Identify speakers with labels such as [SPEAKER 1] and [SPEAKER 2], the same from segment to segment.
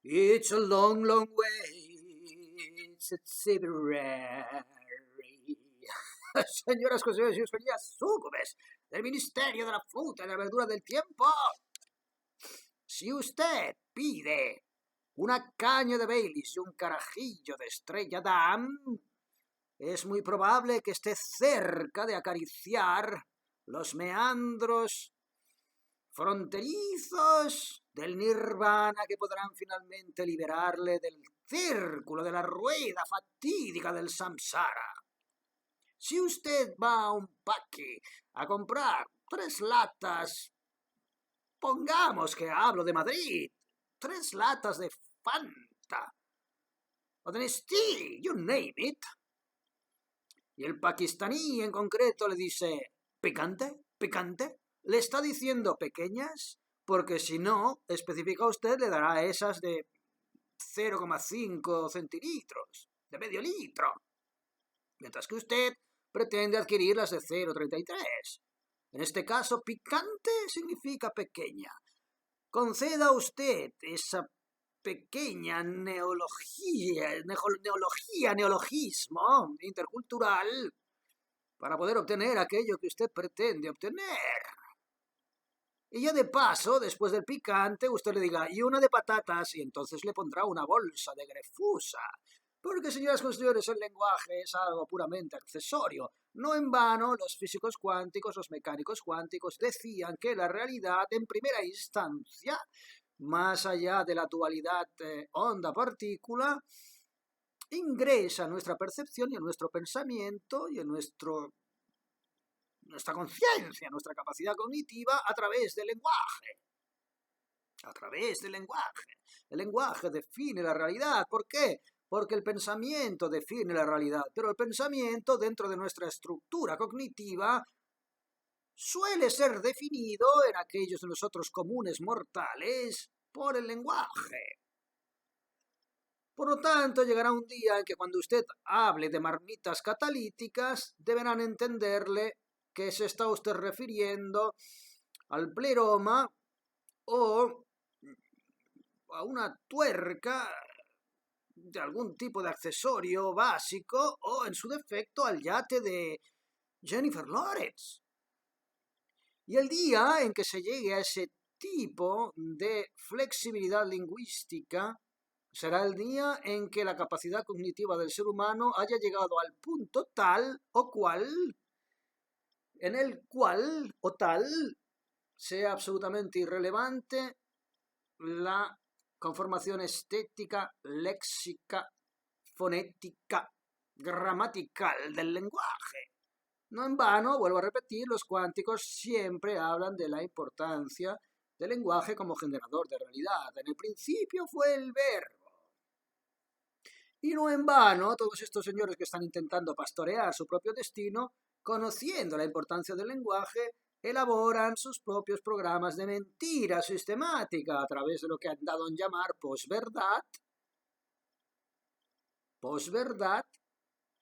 [SPEAKER 1] It's a long, long way to Tipperary. Señoras, señores y señoras, súcubes del Ministerio de la Fruta y la Verdura del Tiempo. Si usted pide una caña de Baileys y un carajillo de Estrella Damm, es muy probable que esté cerca de acariciar los meandros fronterizos del nirvana que podrán finalmente liberarle del círculo de la rueda fatídica del samsara. Si usted va a un paqui a comprar 3 latas, pongamos que hablo de Madrid, 3 latas de Fanta o de Nestlé, you name it, y el pakistaní en concreto le dice ¿picante? ¿Picante? ¿Le está diciendo pequeñas? Porque si no, especifica usted, le dará esas de 0,5 centilitros, de medio litro. Mientras que usted pretende adquirir las de 0,33. En este caso, picante significa pequeña. Conceda usted esa pequeña neologismo intercultural para poder obtener aquello que usted pretende obtener. Y ya de paso, después del picante, usted le diga, y una de patatas, y entonces le pondrá una bolsa de grefusa. Porque, señoras y señores, el lenguaje es algo puramente accesorio. No en vano, los físicos cuánticos, los mecánicos cuánticos decían que la realidad, en primera instancia, más allá de la dualidad onda-partícula, ingresa en nuestra percepción y en nuestro pensamiento y en nuestra conciencia, nuestra capacidad cognitiva a través del lenguaje. A través del lenguaje. El lenguaje define la realidad. ¿Por qué? Porque el pensamiento define la realidad, pero el pensamiento dentro de nuestra estructura cognitiva suele ser definido en aquellos de nosotros comunes mortales por el lenguaje. Por lo tanto, llegará un día en que cuando usted hable de marmitas catalíticas, deberán entenderle que se está usted refiriendo al pleroma o a una tuerca de algún tipo de accesorio básico o, en su defecto, al yate de Jennifer Lawrence. Y el día en que se llegue a ese tipo de flexibilidad lingüística será el día en que la capacidad cognitiva del ser humano haya llegado al punto tal o cual, en el cual o tal sea absolutamente irrelevante la conformación estética, léxica, fonética, gramatical del lenguaje. No en vano, vuelvo a repetir, los cuánticos siempre hablan de la importancia del lenguaje como generador de realidad. En el principio fue el verbo. Y no en vano, todos estos señores que están intentando pastorear su propio destino, conociendo la importancia del lenguaje, elaboran sus propios programas de mentira sistemática a través de lo que han dado en llamar posverdad,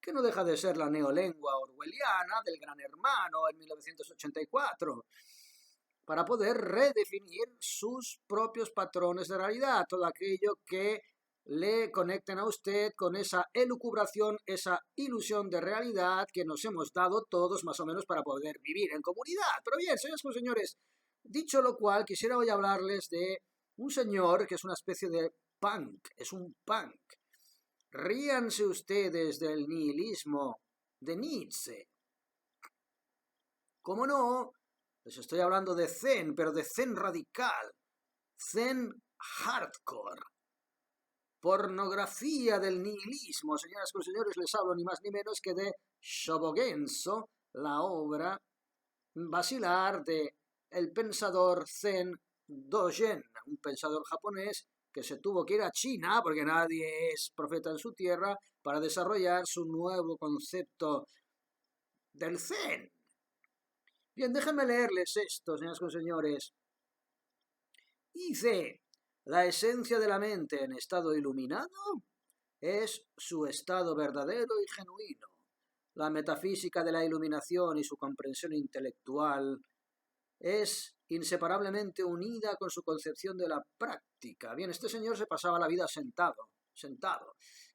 [SPEAKER 1] que no deja de ser la neolengua orwelliana del Gran Hermano en 1984, para poder redefinir sus propios patrones de realidad, todo aquello que le conecten a usted con esa elucubración, esa ilusión de realidad que nos hemos dado todos más o menos para poder vivir en comunidad. Pero bien, señores y señores, dicho lo cual, quisiera hoy hablarles de un señor que es una especie de punk, es un punk. Ríanse ustedes del nihilismo de Nietzsche. ¿Cómo no? Les estoy hablando de Zen, pero de Zen radical, Zen hardcore. Pornografía del nihilismo, señoras y señores, les hablo ni más ni menos que de Shobogenzo, la obra basilar de el pensador Zen Dogen, un pensador japonés que se tuvo que ir a China, porque nadie es profeta en su tierra, para desarrollar su nuevo concepto del Zen. Bien, déjenme leerles esto, señoras y señores. Dice: la esencia de la mente en estado iluminado es su estado verdadero y genuino. La metafísica de la iluminación y su comprensión intelectual es inseparablemente unida con su concepción de la práctica. Bien, este señor se pasaba la vida sentado.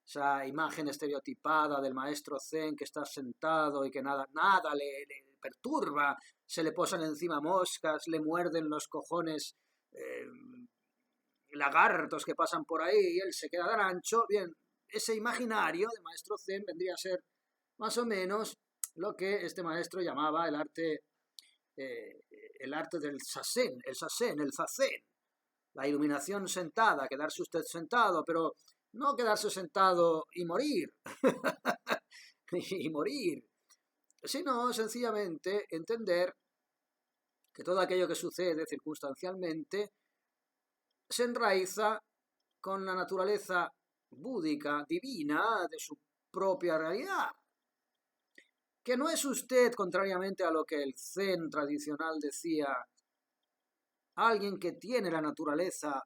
[SPEAKER 1] Esa imagen estereotipada del maestro Zen que está sentado y que nada le perturba, se le posan encima moscas, le muerden los cojones lagartos que pasan por ahí y él se queda tan ancho. Bien, ese imaginario de maestro Zen vendría a ser más o menos lo que este maestro llamaba el arte del sasen, el zazen, la iluminación sentada, quedarse usted sentado, pero no quedarse sentado y morir, sino sencillamente entender que todo aquello que sucede circunstancialmente se enraiza con la naturaleza búdica, divina, de su propia realidad. Que no es usted, contrariamente a lo que el Zen tradicional decía, alguien que tiene la naturaleza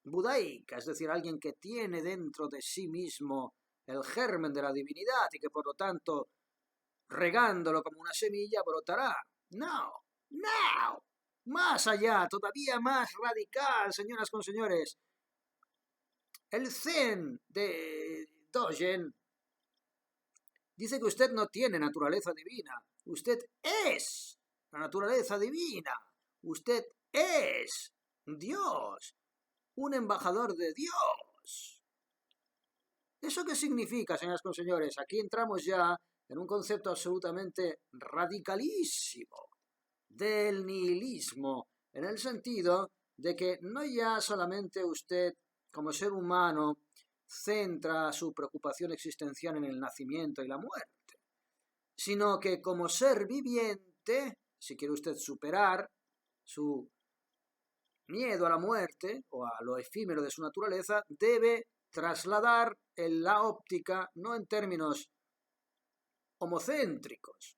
[SPEAKER 1] budaica, es decir, alguien que tiene dentro de sí mismo el germen de la divinidad y que por lo tanto, regándolo como una semilla, brotará. No, más allá, todavía más radical, señoras con señores. El Zen de Dogen dice que usted no tiene naturaleza divina, usted es la naturaleza divina, usted es Dios, un embajador de Dios. ¿Eso qué significa, señoras y señores? Aquí entramos ya en un concepto absolutamente radicalísimo del nihilismo, en el sentido de que no ya solamente usted, como ser humano, centra su preocupación existencial en el nacimiento y la muerte, sino que como ser viviente, si quiere usted superar su miedo a la muerte o a lo efímero de su naturaleza, debe trasladar en la óptica no en términos homocéntricos.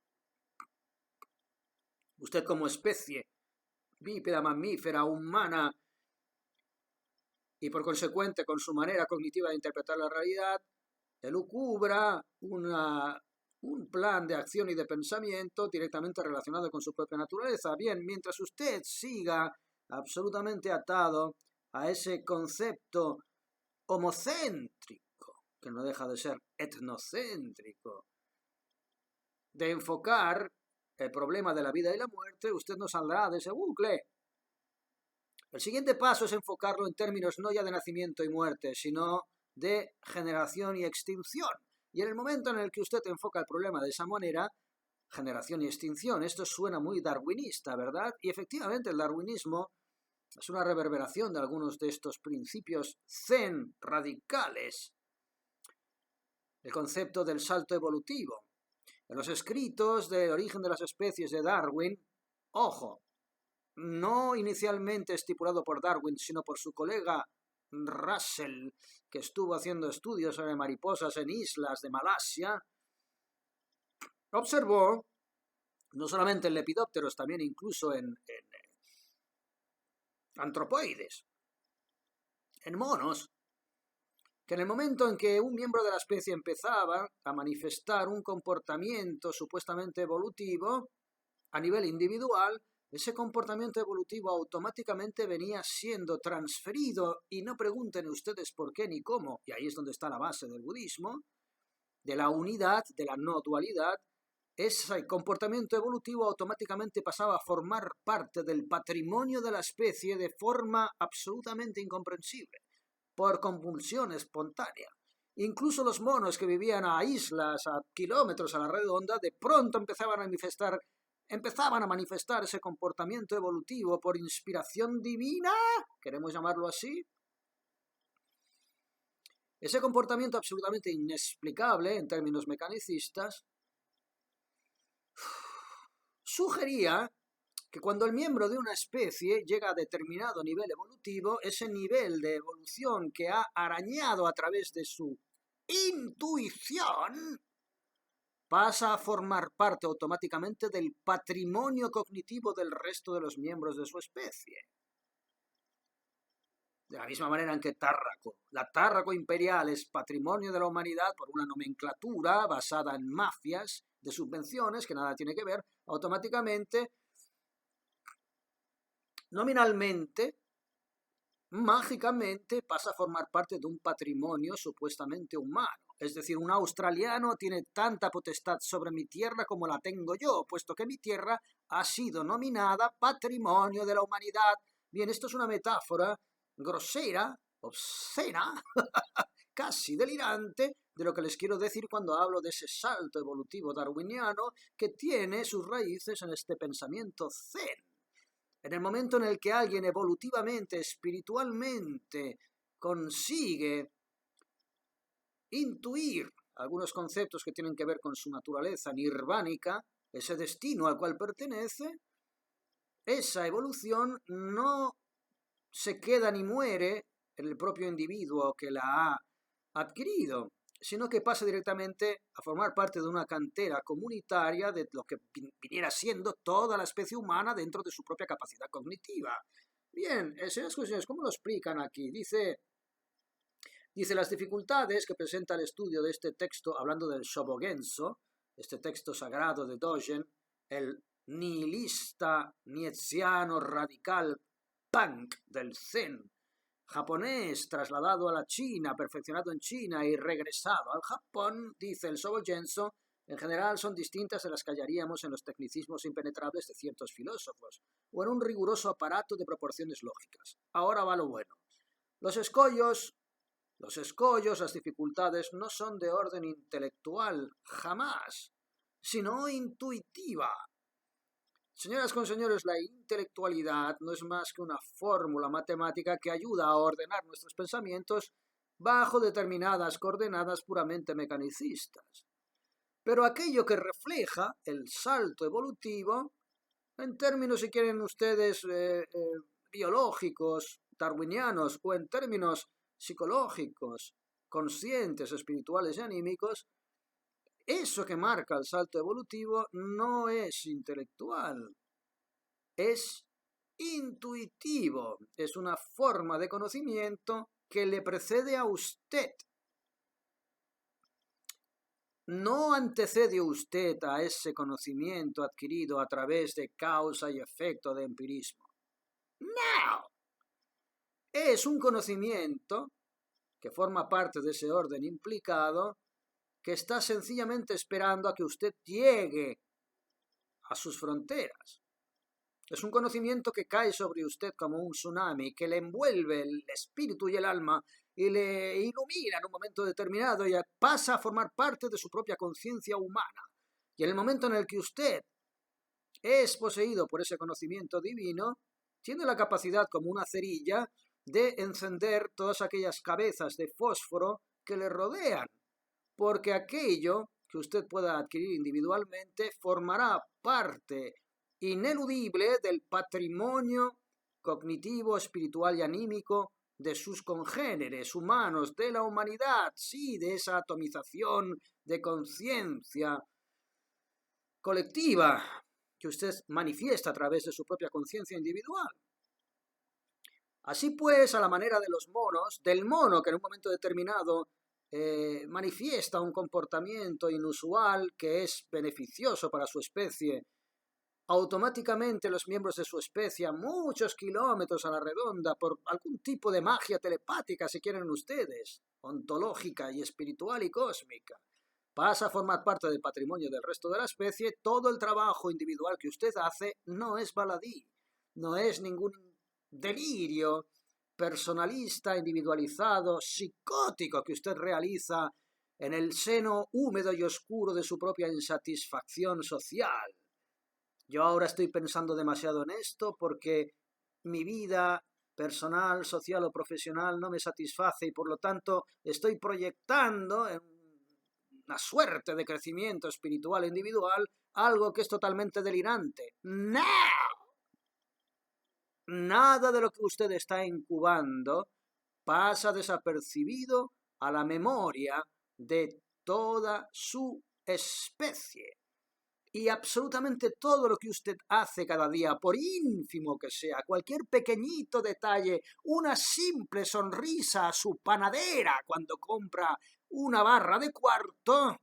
[SPEAKER 1] Usted como especie bípeda, mamífera, humana, y por consecuente con su manera cognitiva de interpretar la realidad, elucubra un plan de acción y de pensamiento directamente relacionado con su propia naturaleza. Bien, mientras usted siga absolutamente atado a ese concepto homocéntrico, que no deja de ser etnocéntrico, de enfocar el problema de la vida y la muerte, usted no saldrá de ese bucle. El siguiente paso es enfocarlo en términos no ya de nacimiento y muerte, sino de generación y extinción. Y en el momento en el que usted enfoca el problema de esa manera, generación y extinción, esto suena muy darwinista, ¿verdad? Y efectivamente el darwinismo es una reverberación de algunos de estos principios zen radicales. El concepto del salto evolutivo. En los escritos del origen de las especies de Darwin, ojo, no inicialmente estipulado por Darwin, sino por su colega Russell, que estuvo haciendo estudios sobre mariposas en islas de Malasia, observó, no solamente en lepidópteros, también incluso en antropoides, en monos, que en el momento en que un miembro de la especie empezaba a manifestar un comportamiento supuestamente evolutivo a nivel individual, ese comportamiento evolutivo automáticamente venía siendo transferido, y no pregunten ustedes por qué ni cómo, y ahí es donde está la base del budismo, de la unidad, de la no dualidad. Ese comportamiento evolutivo automáticamente pasaba a formar parte del patrimonio de la especie de forma absolutamente incomprensible, por compulsión espontánea. Incluso los monos que vivían a islas, a kilómetros a la redonda, de pronto empezaban a manifestar ese comportamiento evolutivo por inspiración divina, queremos llamarlo así. Ese comportamiento absolutamente inexplicable en términos mecanicistas sugería que cuando el miembro de una especie llega a determinado nivel evolutivo, ese nivel de evolución que ha arañado a través de su intuición pasa a formar parte automáticamente del patrimonio cognitivo del resto de los miembros de su especie. De la misma manera en que la Tárraco imperial es patrimonio de la humanidad por una nomenclatura basada en mafias de subvenciones que nada tiene que ver, automáticamente nominalmente, mágicamente pasa a formar parte de un patrimonio supuestamente humano. Es decir, un australiano tiene tanta potestad sobre mi tierra como la tengo yo, puesto que mi tierra ha sido nominada Patrimonio de la Humanidad. Bien, esto es una metáfora grosera, obscena, casi delirante, de lo que les quiero decir cuando hablo de ese salto evolutivo darwiniano que tiene sus raíces en este pensamiento zen. En el momento en el que alguien evolutivamente, espiritualmente, consigue intuir algunos conceptos que tienen que ver con su naturaleza nirvánica, ese destino al cual pertenece, esa evolución no se queda ni muere en el propio individuo que la ha adquirido, sino que pasa directamente a formar parte de una cantera comunitaria de lo que viniera siendo toda la especie humana dentro de su propia capacidad cognitiva. Bien, señoras y señores, ¿cómo lo explican aquí? Dice las dificultades que presenta el estudio de este texto, hablando del Shobogenzo, este texto sagrado de Dogen, el nihilista nietzscheano radical punk del Zen, japonés trasladado a la China, perfeccionado en China y regresado al Japón, dice el Shobogenzo, en general son distintas de las que hallaríamos en los tecnicismos impenetrables de ciertos filósofos, o en un riguroso aparato de proporciones lógicas. Ahora va lo bueno. Los escollos, las dificultades no son de orden intelectual, jamás, sino intuitiva. Señoras con señores, la intelectualidad no es más que una fórmula matemática que ayuda a ordenar nuestros pensamientos bajo determinadas coordenadas puramente mecanicistas. Pero aquello que refleja el salto evolutivo, en términos, si quieren ustedes, biológicos, darwinianos, o en términos psicológicos, conscientes, espirituales y anímicos, eso que marca el salto evolutivo no es intelectual, es intuitivo, es una forma de conocimiento que le precede a usted. No antecede usted a ese conocimiento adquirido a través de causa y efecto de empirismo. No. Es un conocimiento que forma parte de ese orden implicado, que está sencillamente esperando a que usted llegue a sus fronteras. Es un conocimiento que cae sobre usted como un tsunami, que le envuelve el espíritu y el alma y le ilumina en un momento determinado y pasa a formar parte de su propia conciencia humana. Y en el momento en el que usted es poseído por ese conocimiento divino, tiene la capacidad como una cerilla de encender todas aquellas cabezas de fósforo que le rodean, porque aquello que usted pueda adquirir individualmente formará parte ineludible del patrimonio cognitivo, espiritual y anímico de sus congéneres humanos, de la humanidad, sí, de esa atomización de conciencia colectiva que usted manifiesta a través de su propia conciencia individual. Así pues, a la manera de los monos, del mono que en un momento determinado manifiesta un comportamiento inusual que es beneficioso para su especie, automáticamente los miembros de su especie a muchos kilómetros a la redonda, por algún tipo de magia telepática, si quieren ustedes, ontológica y espiritual y cósmica, pasa a formar parte del patrimonio del resto de la especie. Todo el trabajo individual que usted hace no es baladí, no es ningún delirio personalista, individualizado, psicótico que usted realiza en el seno húmedo y oscuro de su propia insatisfacción social. Yo ahora estoy pensando demasiado en esto porque mi vida personal, social o profesional no me satisface y por lo tanto estoy proyectando en una suerte de crecimiento espiritual e individual algo que es totalmente delirante. ¡No! Nada de lo que usted está incubando pasa desapercibido a la memoria de toda su especie. Y absolutamente todo lo que usted hace cada día, por ínfimo que sea, cualquier pequeñito detalle, una simple sonrisa a su panadera cuando compra una barra de cuarto,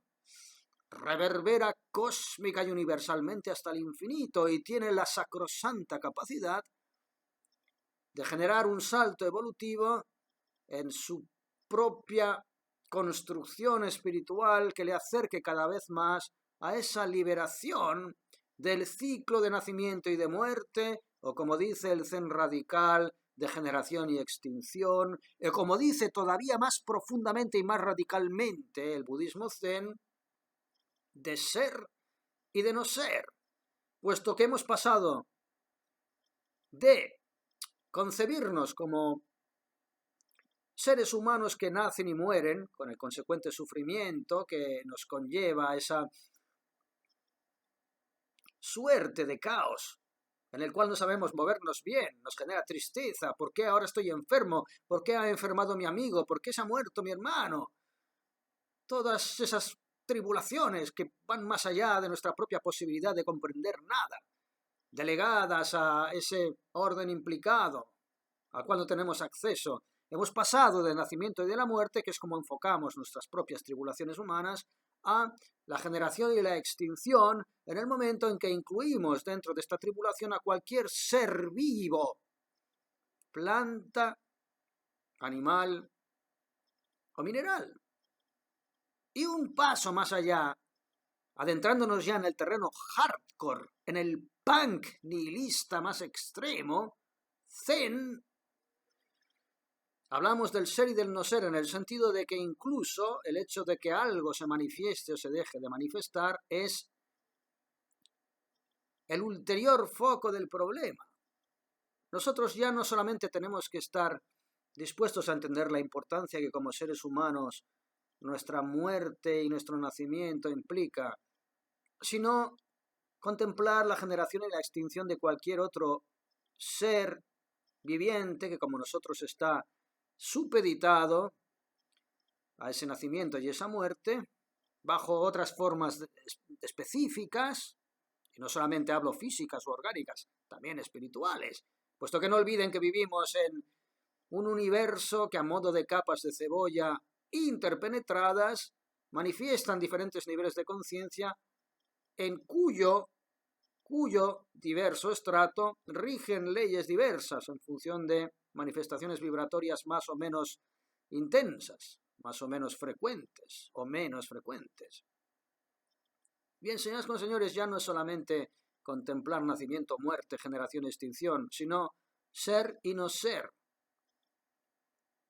[SPEAKER 1] reverbera cósmica y universalmente hasta el infinito y tiene la sacrosanta capacidad de generar un salto evolutivo en su propia construcción espiritual que le acerque cada vez más a esa liberación del ciclo de nacimiento y de muerte, o como dice el Zen radical, de generación y extinción, o como dice todavía más profundamente y más radicalmente el budismo Zen, de ser y de no ser, puesto que hemos pasado de concebirnos como seres humanos que nacen y mueren, con el consecuente sufrimiento que nos conlleva esa suerte de caos en el cual no sabemos movernos bien, nos genera tristeza. ¿Por qué ahora estoy enfermo? ¿Por qué ha enfermado mi amigo? ¿Por qué se ha muerto mi hermano? Todas esas tribulaciones que van más allá de nuestra propia posibilidad de comprender nada, delegadas a ese orden implicado al cual no tenemos acceso. Hemos pasado del nacimiento y de la muerte, que es como enfocamos nuestras propias tribulaciones humanas, a la generación y la extinción en el momento en que incluimos dentro de esta tribulación a cualquier ser vivo, planta, animal o mineral. Y un paso más allá, adentrándonos ya en el terreno hardcore, en el punk nihilista más extremo, Zen, hablamos del ser y del no ser en el sentido de que incluso el hecho de que algo se manifieste o se deje de manifestar es el ulterior foco del problema. Nosotros ya no solamente tenemos que estar dispuestos a entender la importancia que como seres humanos nuestra muerte y nuestro nacimiento implica, sino contemplar la generación y la extinción de cualquier otro ser viviente que como nosotros está supeditado a ese nacimiento y esa muerte, bajo otras formas específicas, y no solamente hablo físicas o orgánicas, también espirituales, puesto que no olviden que vivimos en un universo que a modo de capas de cebolla interpenetradas manifiestan diferentes niveles de conciencia en cuyo diverso estrato rigen leyes diversas en función de manifestaciones vibratorias más o menos intensas, más o menos frecuentes o menos frecuentes. Bien, señoras y señores, ya no es solamente contemplar nacimiento, muerte, generación, extinción, sino ser y no ser,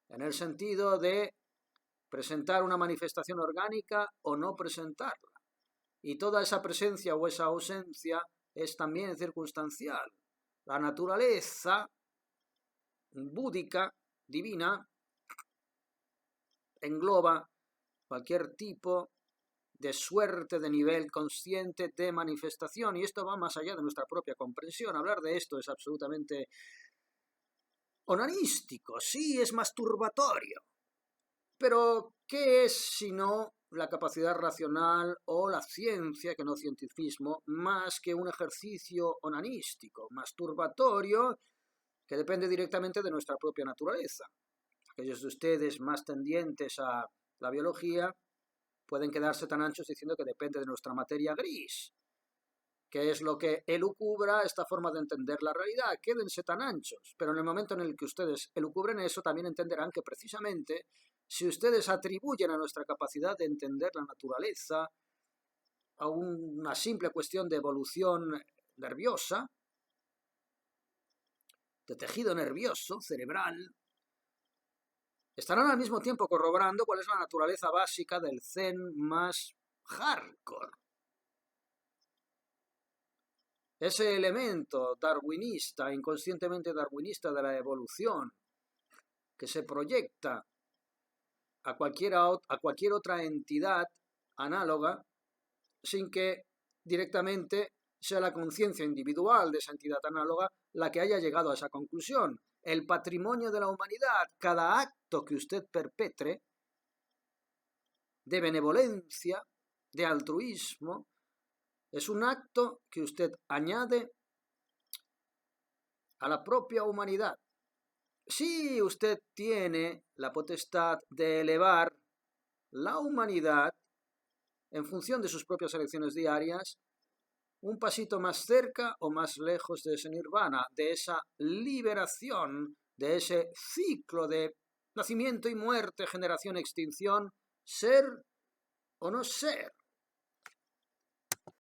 [SPEAKER 1] en el sentido de presentar una manifestación orgánica o no presentarla. Y toda esa presencia o esa ausencia es también circunstancial. La naturaleza búdica, divina, engloba cualquier tipo de suerte de nivel consciente de manifestación, y esto va más allá de nuestra propia comprensión. Hablar de esto es absolutamente onanístico, sí, es masturbatorio, pero ¿qué es sino la capacidad racional o la ciencia, que no cientificismo, más que un ejercicio onanístico, masturbatorio, que depende directamente de nuestra propia naturaleza? Aquellos de ustedes más tendientes a la biología pueden quedarse tan anchos diciendo que depende de nuestra materia gris, que es lo que elucubra esta forma de entender la realidad. Quédense tan anchos, pero en el momento en el que ustedes elucubren eso, también entenderán que precisamente si ustedes atribuyen a nuestra capacidad de entender la naturaleza a una simple cuestión de evolución nerviosa, de tejido nervioso, cerebral, estarán al mismo tiempo corroborando cuál es la naturaleza básica del Zen más hardcore. Ese elemento darwinista, inconscientemente darwinista de la evolución, que se proyecta a cualquier otra entidad análoga, sin que directamente sea la conciencia individual de esa entidad análoga la que haya llegado a esa conclusión. El patrimonio de la humanidad, cada acto que usted perpetre, de benevolencia, de altruismo, es un acto que usted añade a la propia humanidad. Si usted tiene la potestad de elevar la humanidad en función de sus propias elecciones diarias, un pasito más cerca o más lejos de ese nirvana, de esa liberación, de ese ciclo de nacimiento y muerte, generación, extinción, ser o no ser.